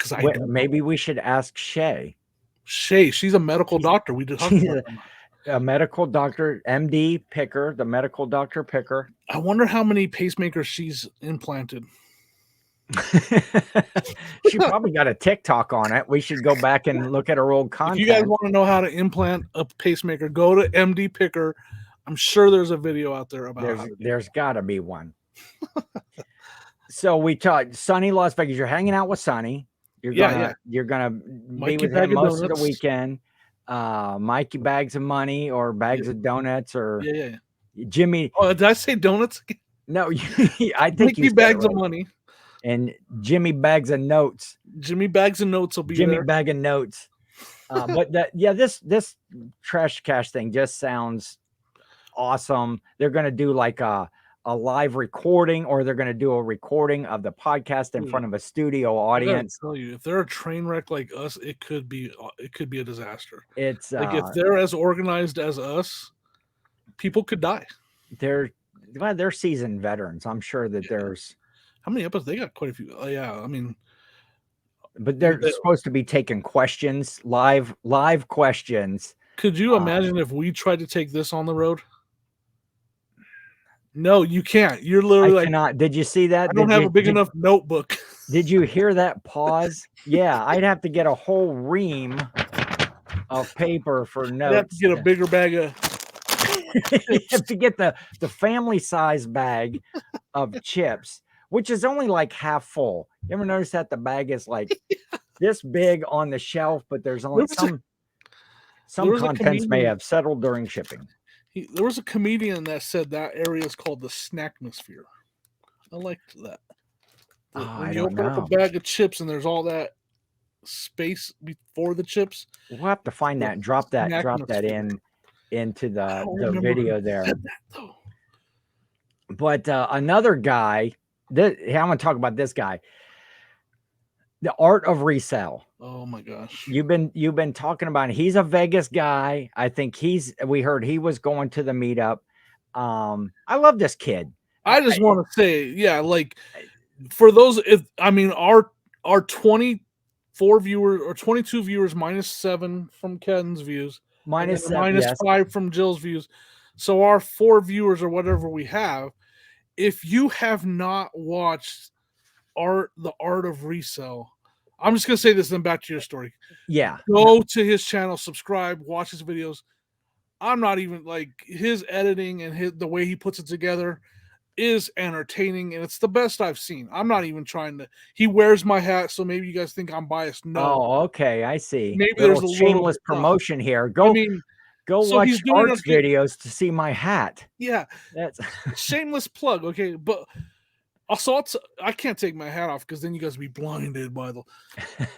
Maybe we should ask Shay. Shay, she's a medical doctor. We did talk She's about a medical doctor, MD Picker, the medical doctor Picker. I wonder how many pacemakers she's implanted. She probably got a TikTok on it. We should go back and look at her old content. If you guys want to know how to implant a pacemaker, go to MD Picker. I'm sure there's a video out there about there's got to be one. So we talked Sunny Las Vegas. You're hanging out with Sunny. You're gonna be with him most of the weekend. Mikey bags of money or bags of donuts or Jimmy. Oh, did I say donuts? No, I think Mikey bags of money. And Jimmy bags of notes. Jimmy bags of notes will be Jimmy there. bag of notes. But this trash cash thing just sounds awesome. They're going to do like a live recording, or they're going to do a recording of the podcast in front of a studio audience. I tell you, if they're a train wreck like us, it could be a disaster. It's like if they're as organized as us, people could die. They're seasoned veterans. I'm sure that there's how many episodes? They got quite a few. I mean, but they're supposed to be taking questions, live questions. Could you imagine if we tried to take this on the road? No, you can't. You're literally cannot. Did you see that? I don't have a big enough notebook. Did you hear that pause? Yeah, I'd have to get a whole ream of paper for notes. You'd have to get a bigger bag of. You have to get the family size bag of chips, which is only like half full. You ever notice that the bag is like this big on the shelf, but there's only some contents may have settled during shipping. There was a comedian that said that area is called the snackmosphere. I liked that. When you open up a bag of chips and there's all that space before the chips. We'll have to find that and drop that into the video there. But another guy, I'm going to talk about this guy. The art of resell. Oh my gosh. You've been talking about it. He's a Vegas guy. I think we heard he was going to the meetup. I love this kid. I just want to say, like for those, our 24 viewers or 22 viewers -7 from Ken's views, -5 from Jill's views. So our 4 viewers or whatever we have, if you have not watched the art of resell, I'm just gonna say this, then back to your story. Yeah, go to his channel, subscribe, watch his videos. I'm not even like his editing and the way he puts it together is entertaining, and it's the best I've seen. I'm not even trying to. He wears my hat, so maybe you guys think I'm biased. No. Oh, okay, I see. Maybe there's a shameless promotion here. Go watch Art's videos to see my hat. Yeah, that's shameless plug. Okay, but also I can't take my hat off because then you guys will be blinded by the.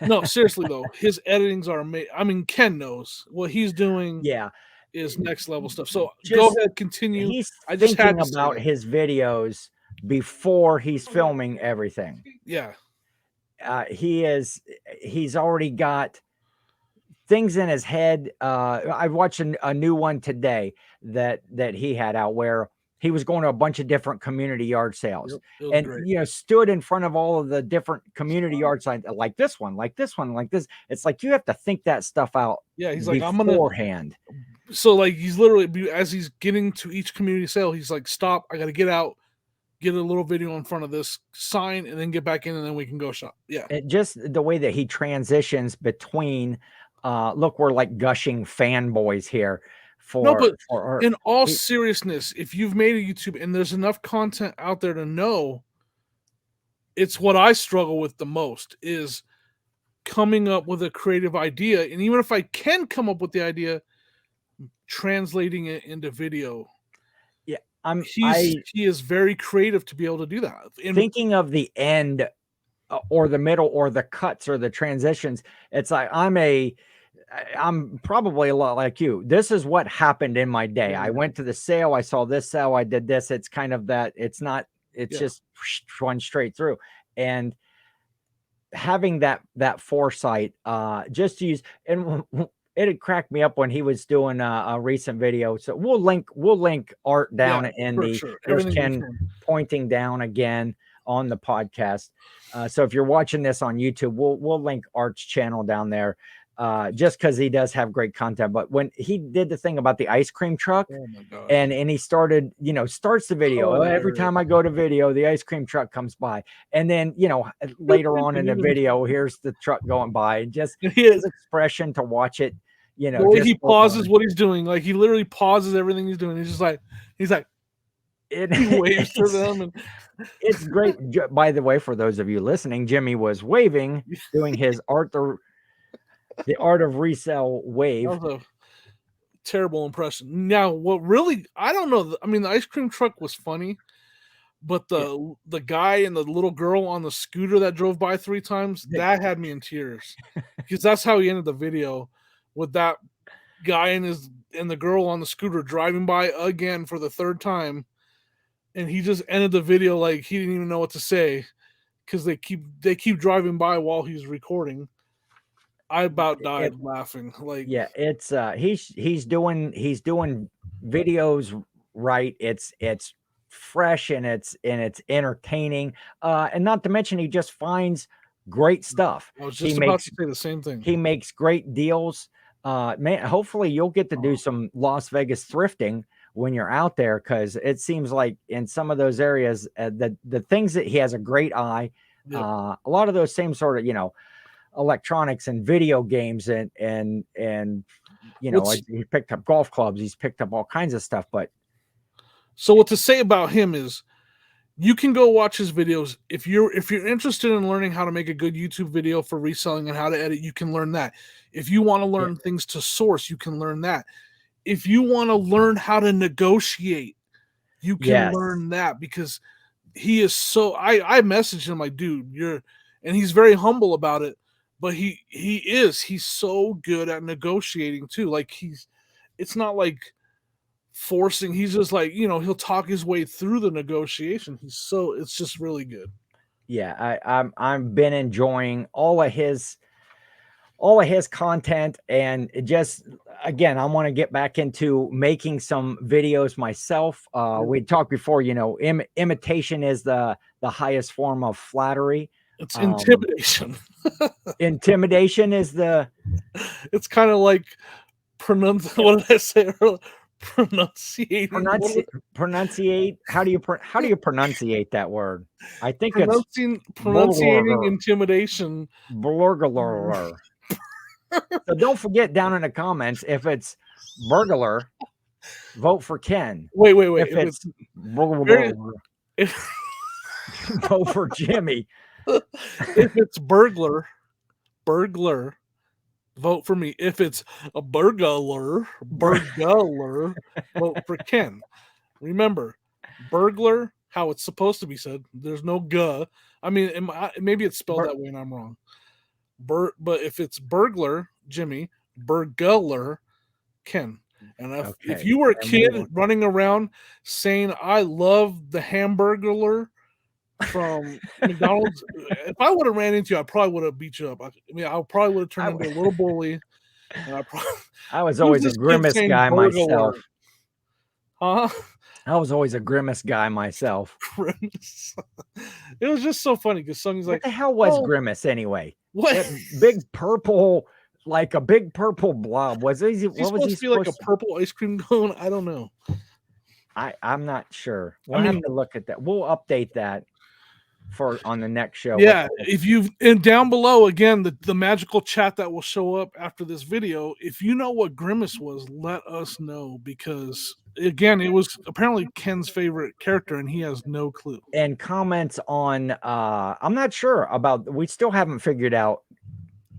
No, seriously though, his editings are amazing. I mean, Ken knows what he's doing. Yeah. Is next level stuff. So go ahead, continue. He's thinking about his videos before he's filming everything. Yeah. He's already got things in his head. I watched a new one today that he had out where he was going to a bunch of different community yard sales and great. Stood in front of all of the different community yard signs like this one, like this one, like this. It's like you have to think that stuff out. Yeah, he's like beforehand. So like he's literally, as he's getting to each community sale, he's like, stop, I got to get out, get a little video in front of this sign, and then get back in, and then we can go shop. Yeah. Just the way that he transitions between, look, we're like gushing fanboys here. In all seriousness, if you've made a YouTube and there's enough content out there to know it's what I struggle with the most is coming up with a creative idea. And even if I can come up with the idea, translating it into video. Yeah, He is very creative to be able to do that. Thinking of the end or the middle or the cuts or the transitions. It's like I'm probably a lot like you. This is what happened in my day. I went to the sale. I saw this sale. I did this. It's kind of that. It's not. It's just one straight through. And having that foresight, just to use, and it had cracked me up when he was doing a recent video. So we'll link art down in the. Sure. There's Ken pointing down again on the podcast. So if you're watching this on YouTube, we'll link Art's channel down there, just because he does have great content. But when he did the thing about the ice cream truck, and he started, starts the video. Every time I go to video, the ice cream truck comes by, and then later on in the video, here's the truck going by, and just his expression to watch it. The way he pauses what he's doing, like he literally pauses everything he's doing. He's just like he waves to them, and it's great. By the way, for those of you listening, Jimmy was waving, doing his the art of resell wave. That was a terrible impression. Now, what really, I don't know. I mean, the ice cream truck was funny, but the guy and the little girl on the scooter that drove by 3 times, that had me in tears, because that's how he ended the video, with that guy and the girl on the scooter driving by again for the 3rd time. And he just ended the video like he didn't even know what to say, because they keep driving by while he's recording. I about died laughing. Like, yeah, it's he's doing videos right. It's fresh and it's entertaining. And not to mention, he just finds great stuff. I was just about to say the same thing. He makes great deals. Man, hopefully you'll get to do some Las Vegas thrifting when you're out there, because it seems like in some of those areas, the things that he has a great eye. A lot of those same sort of electronics and video games and he picked up golf clubs. He's picked up all kinds of stuff. But so what to say about him is, you can go watch his videos. If you're interested in learning how to make a good YouTube video for reselling and how to edit, you can learn that. If you want to learn things to source, you can learn that. If you want to learn how to negotiate, you can learn that, because he is so. I messaged him like, dude, and he's very humble about it, but he's so good at negotiating too. Like it's not like forcing. He's just like, he'll talk his way through the negotiation. It's just really good. Yeah, I've been enjoying all of his content, and just, again, I want to get back into making some videos myself. We talked before, imitation is the highest form of flattery. It's intimidation. Intimidation is it's kind of like what did I say earlier? Pronunciate. How do you pronunciate that word? I think pronunciating intimidation. Burglar. So don't forget down in the comments, if it's burglar, vote for Ken. Wait. If it's vote for Jimmy. If it's burglar, vote for me. If it's a burglar, vote for Ken. Remember, burglar, how it's supposed to be said. There's no guh. I mean, maybe it's spelled that way and I'm wrong. But if it's burglar, Jimmy, burglar, Ken. And if you were a kid running around saying, I love the Hamburglar from McDonald's, if I would have ran into you, I probably would have beat you up. I probably would have turned into a little bully. And I was always a grimace guy myself. Huh? I was always a grimace guy myself. Grimace. It was just so funny because somebody's like, what the hell was Grimace anyway? What? That big purple, like a big purple blob. Was he supposed to be like a purple ice cream cone? I don't know. I'm not sure. We'll have to look at that. We'll update that on the next show. Yeah, and down below again, the magical chat that will show up after this video. If you know what Grimace was, let us know, because Again, it was apparently Ken's favorite character, and he has no clue. And comments on, I'm not sure about, we still haven't figured out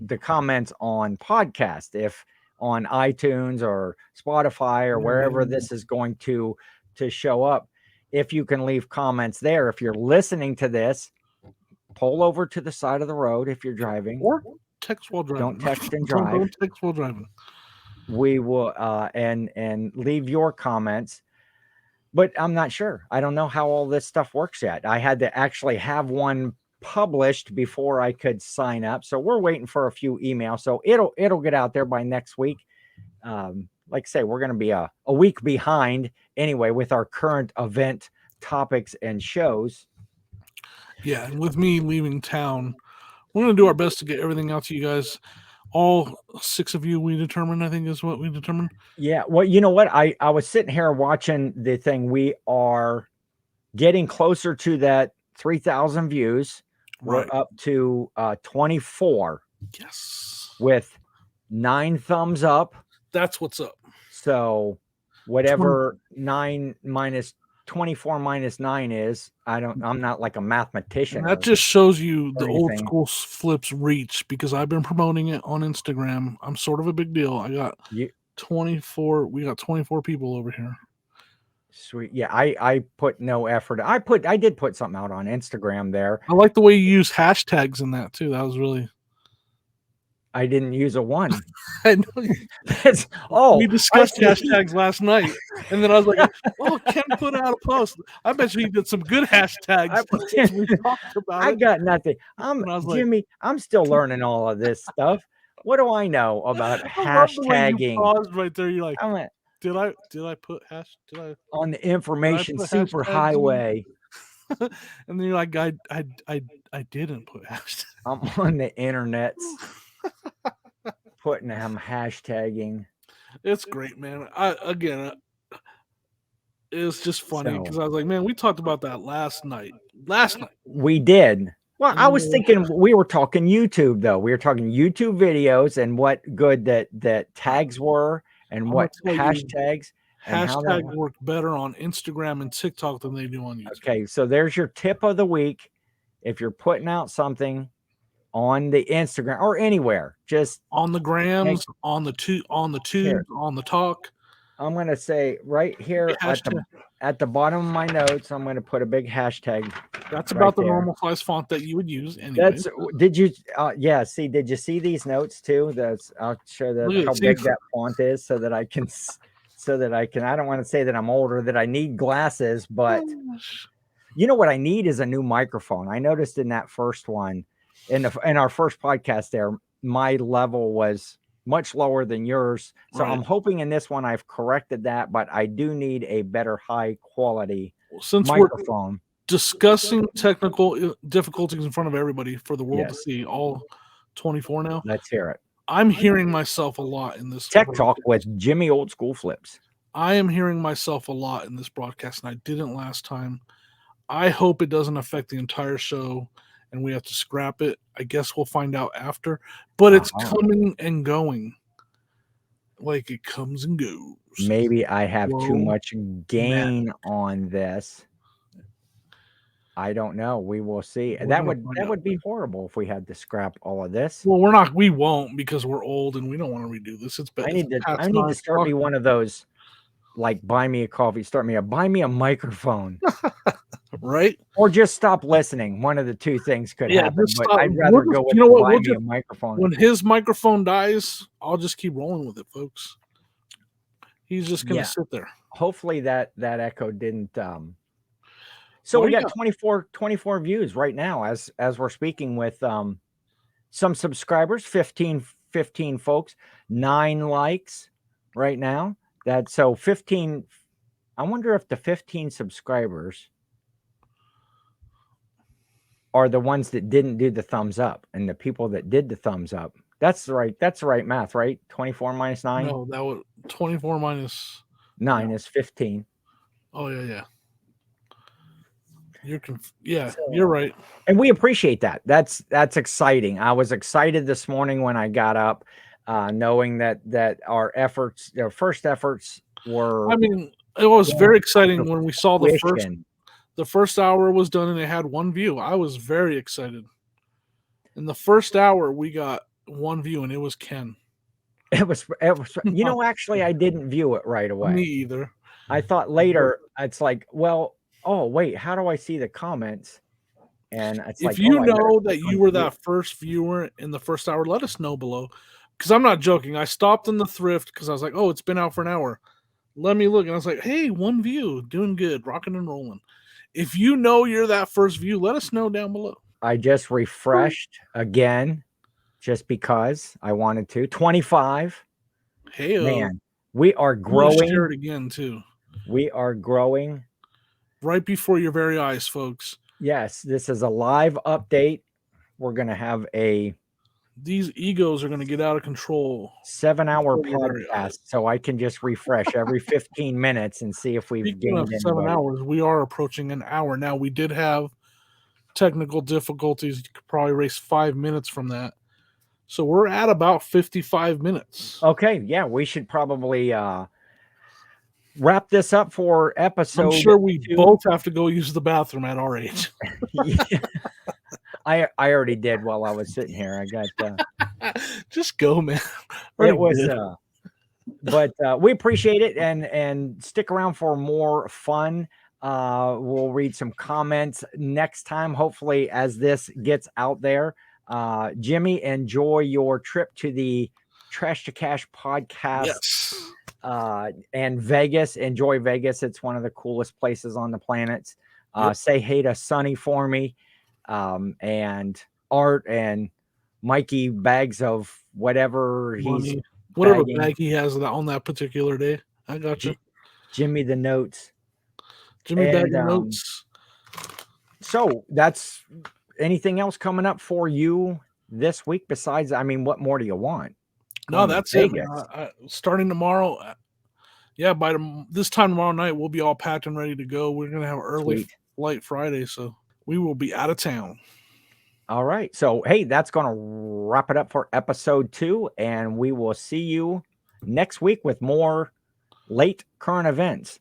the comments on podcast, if on iTunes or Spotify or wherever this is going to show up, if you can leave comments there. If you're listening to this, pull over to the side of the road if you're driving, or text while driving. Don't text and drive. Don't text while driving. We will and leave your comments. But I'm not sure. I don't know how all this stuff works yet. I had to actually have one published before I could sign up. So we're waiting for a few emails. So it'll get out there by next week. Like I say, we're going to be a week behind anyway with our current event topics and shows. Yeah, and with me leaving town, we're going to do our best to get everything out to you guys. All 6 of you, we determined, I think is what we determined. Yeah. Well, you know what? I was sitting here watching the thing. We are getting closer to that 3,000 views. Right. We're up to 24. Yes. With 9 thumbs up. That's what's up. So whatever 9 minus 24 minus 9 is, I'm not like a mathematician. And that just shows you the old school flips reach, because I've been promoting it on Instagram. I'm sort of a big deal. I got 24. We got 24 people over here. Sweet. Yeah, I put no effort. I did put something out on Instagram there. I like the way you use hashtags in that too. That was really. I didn't use a one. I know. We discussed hashtags last night, and then I was like, "Oh, Ken put out a post. I bet you he did some good hashtags." We talked about I got nothing. Jimmy, I'm still learning all of this stuff. What do I know about hashtagging? You paused right there. You're like, did I put hash? Did I on the information superhighway? And then you're like, I didn't put hashtags. I'm on the internets. Putting them hashtagging. It's great, man. It's just funny because I was like, man, we talked about that last night. We did. Well, I was thinking we were talking YouTube though. We were talking YouTube videos and what good that tags were and what hashtags. Hashtags work better on Instagram and TikTok than they do on YouTube. Okay, so there's your tip of the week. If you're putting out something on the Instagram or anywhere, just on the grams, on the tube, on the talk. I'm going to say right here at the bottom of my notes, I'm going to put a big hashtag. That's about the normal size font that you would use anyway. Did you see these notes too? I'll show how big that font is so that I can, I don't want to say that I'm older, that I need glasses, but you know what I need is a new microphone. I noticed in that first one, in our first podcast there, my level was much lower than yours. So I'm hoping in this one I've corrected that, but I do need a better high quality microphone. We're discussing technical difficulties in front of everybody for the world to see, all 24 now. Let's hear it. I'm hearing myself a lot in this Tech Talk with Jimmy Old School Flips. I am hearing myself a lot in this broadcast, and I didn't last time. I hope it doesn't affect the entire show and we have to scrap it. I guess we'll find out after. But it's coming and going. Like it comes and goes. Maybe I have too much gain on this. I don't know. We will see. That would be horrible if we had to scrap all of this. Well, we won't, because we're old and we don't want to redo this. I need to start me one of those, like, buy me a coffee, buy me a microphone. Right? Or just stop listening. One of the two things could happen. But I'd rather go with buy me a microphone. When his microphone dies, I'll just keep rolling with it, folks. He's just gonna sit there. Hopefully that echo didn't so we got 24 views right now as we're speaking with some subscribers, 15 folks, 9 likes right now. That's so 15. I wonder if the 15 subscribers are the ones that didn't do the thumbs up, and the people that did the thumbs up. That's the right math, right? 24 minus 9. No, that would 24 minus 9 is 15. Oh yeah. You're right. And we appreciate that. That's exciting. I was excited this morning when I got up, knowing that our first efforts were. I mean, It was Yeah, very come exciting to when we saw fruition. the first hour was done and it had one view. I was very excited. In the first hour, we got one view, and it was Ken. It was, you know, actually, I didn't view it right Me away. either. I thought later, it's like, well, oh, wait, how do I see the comments? And it's If like, you oh, I better know click that you on were view. that first viewer in the first hour, let us know below. Because I'm not joking. I stopped in the thrift because I was like, oh, it's been out for an hour. Let me look. And I was like, hey, one view, doing good, rocking and rolling. If you know you're that first view, let us know down below. I just refreshed again just because I wanted to. 25. Hey, Man, we are I'm going to share growing. it again, too. We are growing. Right before your very eyes, folks. Yes, this is a live update. We're going to have a These egos are going to get out of control. 7-hour before your very eyes. podcast, so I can just refresh every 15 minutes and see if we've Speaking of gained 7 anybody. hours, we are approaching an hour. Now, we did have technical difficulties. You could probably erase 5 minutes from that. So we're at about 55 minutes. Okay, yeah, we should probably wrap this up for episode I'm sure we 2. both have to go use the bathroom at our age. Yeah. I already did while I was sitting here. I got Just go, man. it was but we appreciate it, and stick around for more fun. We'll read some comments next time, hopefully, as this gets out there. Jimmy, enjoy your trip to the Trash to Cash podcast. Yes. And Vegas. Enjoy Vegas. It's one of the coolest places on the planet. Yep. Say hey to Sonny for me, and Art and Mikey bags of whatever he's whatever bagging. bag he has on that particular day. I got you. Jimmy the notes. Jimmy And, bagging notes. So that's anything else coming up for you this week besides, I mean, what more do you want? No, that's it. Starting tomorrow. Yeah, by this time tomorrow night, we'll be all packed and ready to go. We're going to have early flight Friday, so we will be out of town. All right. So, hey, that's going to wrap it up for episode 2, and we will see you next week with more late current events.